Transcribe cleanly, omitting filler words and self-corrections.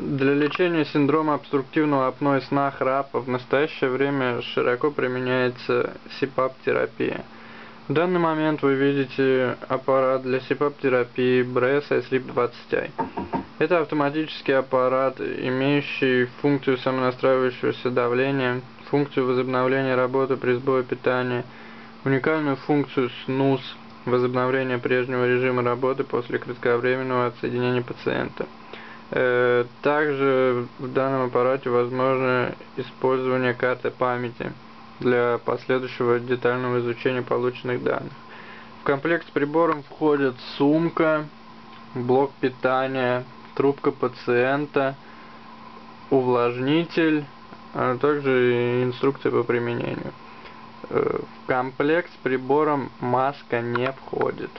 Для лечения синдрома обструктивного апноэ сна храпа в настоящее время широко применяется СИПАП-терапия. В данный момент вы видите аппарат для СИПАП-терапии BRESS iSleep 20i. Это автоматический аппарат, имеющий функцию самонастраивающегося давления, функцию возобновления работы при сбое питания, уникальную функцию снуз, возобновление прежнего режима работы после кратковременного отсоединения пациента. Также в данном аппарате возможно использование карты памяти для последующего детального изучения полученных данных. В комплект с прибором входят сумка, блок питания, трубка пациента, увлажнитель, а также инструкция по применению. В комплект с прибором маска не входит.